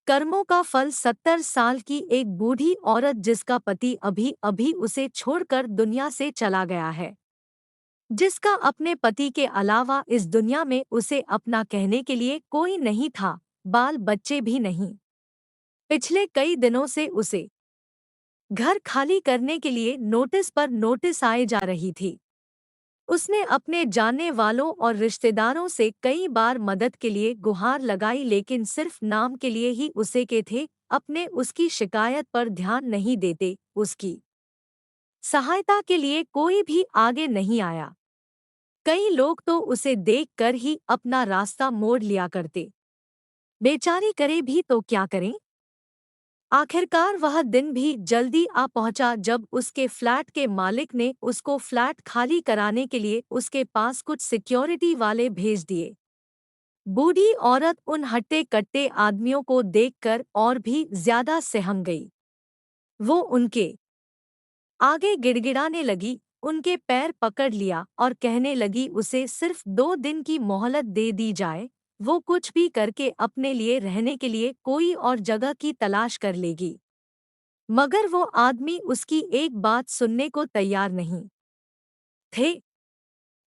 कर्मों का फल 70 साल की एक बूढ़ी औरत जिसका पति अभी अभी उसे छोड़कर दुनिया से चला गया है, जिसका अपने पति के अलावा इस दुनिया में उसे अपना कहने के लिए कोई नहीं था, बाल बच्चे भी नहीं। पिछले कई दिनों से उसे घर खाली करने के लिए नोटिस पर नोटिस आए जा रही थी। उसने अपने जानने वालों और रिश्तेदारों से कई बार मदद के लिए गुहार लगाई, लेकिन सिर्फ नाम के लिए ही उसे के थे, अपने उसकी शिकायत पर ध्यान नहीं देते, उसकी सहायता के लिए कोई भी आगे नहीं आया। कई लोग तो उसे देखकर ही अपना रास्ता मोड़ लिया करते। बेचारी करे भी तो क्या करें। आखिरकार वह दिन भी जल्दी आ पहुंचा जब उसके फ्लैट के मालिक ने उसको फ्लैट खाली कराने के लिए उसके पास कुछ सिक्योरिटी वाले भेज दिए। बूढ़ी औरत उन हट्टे कट्टे आदमियों को देखकर और भी ज्यादा सहम गई। वो उनके आगे गिड़गिड़ाने लगी, उनके पैर पकड़ लिया और कहने लगी उसे सिर्फ 2 दिन की मोहलत दे दी जाए, वो कुछ भी करके अपने लिए रहने के लिए कोई और जगह की तलाश कर लेगी। मगर वो आदमी उसकी एक बात सुनने को तैयार नहीं थे।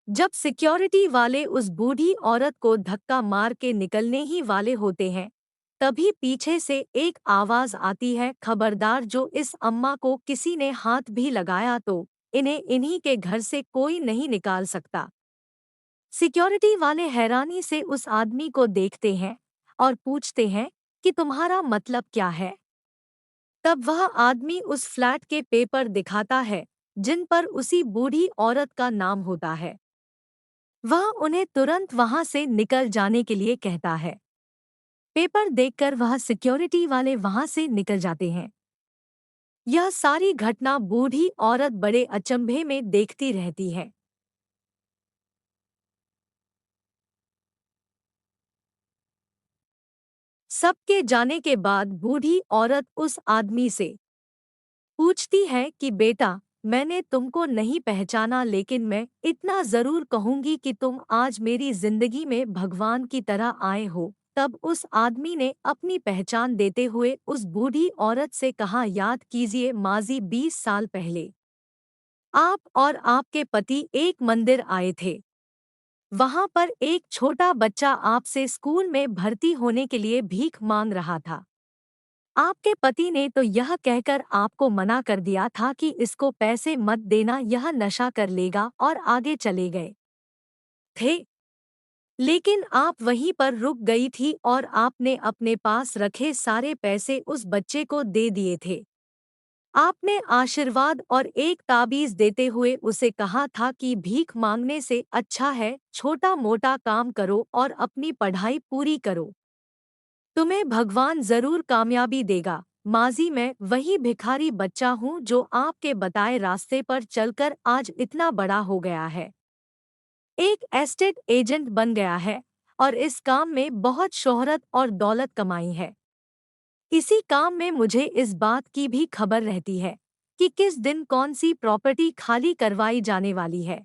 जब सिक्योरिटी वाले उस बूढ़ी औरत को धक्का मार के निकलने ही वाले होते हैं, तभी पीछे से एक आवाज आती है, खबरदार, जो इस अम्मा को किसी ने हाथ भी लगाया तो इन्हें इन्हीं के घर से कोई नहीं निकाल सकता। सिक्योरिटी वाले हैरानी से उस आदमी को देखते हैं और पूछते हैं कि तुम्हारा मतलब क्या है। तब वह आदमी उस फ्लैट के पेपर दिखाता है जिन पर उसी बूढ़ी औरत का नाम होता है। वह उन्हें तुरंत वहां से निकल जाने के लिए कहता है। पेपर देखकर वह सिक्योरिटी वाले वहां से निकल जाते हैं। यह सारी घटना बूढ़ी औरत बड़े अचंभे में देखती रहती है। सबके जाने के बाद बूढ़ी औरत उस आदमी से पूछती है कि बेटा, मैंने तुमको नहीं पहचाना, लेकिन मैं इतना जरूर कहूंगी कि तुम आज मेरी जिंदगी में भगवान की तरह आए हो। तब उस आदमी ने अपनी पहचान देते हुए उस बूढ़ी औरत से कहा, याद कीजिए माजी 20 साल पहले आप और आपके पति एक मंदिर आए थे। वहां पर एक छोटा बच्चा आपसे स्कूल में भर्ती होने के लिए भीख मांग रहा था। आपके पति ने तो यह कहकर आपको मना कर दिया था कि इसको पैसे मत देना, यह नशा कर लेगा, और आगे चले गए थे। लेकिन आप वहीं पर रुक गई थी और आपने अपने पास रखे सारे पैसे उस बच्चे को दे दिए थे। आपने आशीर्वाद और एक ताबीज देते हुए उसे कहा था कि भीख मांगने से अच्छा है छोटा मोटा काम करो और अपनी पढ़ाई पूरी करो, तुम्हें भगवान जरूर कामयाबी देगा। माजी मैं वही भिखारी बच्चा हूँ जो आपके बताए रास्ते पर चलकर आज इतना बड़ा हो गया है, एक एस्टेट एजेंट बन गया है और इस काम में बहुत शोहरत और दौलत कमाई है। इसी काम में मुझे इस बात की भी खबर रहती है कि किस दिन कौन सी प्रॉपर्टी खाली करवाई जाने वाली है।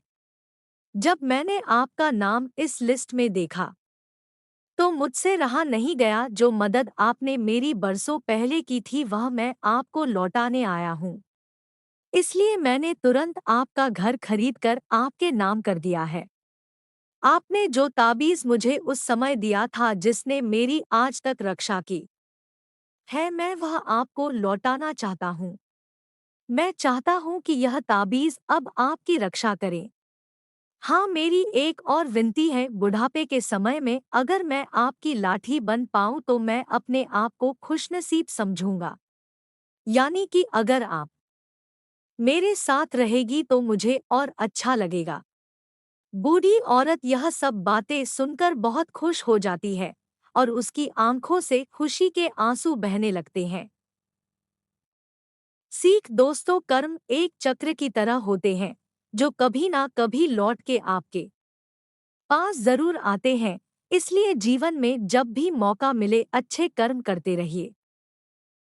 जब मैंने आपका नाम इस लिस्ट में देखा तो मुझसे रहा नहीं गया। जो मदद आपने मेरी बरसों पहले की थी वह मैं आपको लौटाने आया हूँ। इसलिए मैंने तुरंत आपका घर खरीदकर आपके नाम कर दिया है। आपने जो ताबीज मुझे उस समय दिया था जिसने मेरी आज तक रक्षा की है, मैं वह आपको लौटाना चाहता हूँ। मैं चाहता हूँ कि यह ताबीज अब आपकी रक्षा करे। हाँ, मेरी एक और विनती है, बुढ़ापे के समय में अगर मैं आपकी लाठी बन पाऊँ तो मैं अपने आप को खुशनसीब समझूंगा। यानी कि अगर आप मेरे साथ रहेगी तो मुझे और अच्छा लगेगा। बूढ़ी औरत यह सब बातें सुनकर बहुत खुश हो जाती है और उसकी आंखों से खुशी के आंसू बहने लगते हैं। सीख दोस्तों, कर्म एक चक्र की तरह होते हैं जो कभी ना कभी लौट के आपके पास जरूर आते हैं। इसलिए जीवन में जब भी मौका मिले अच्छे कर्म करते रहिए।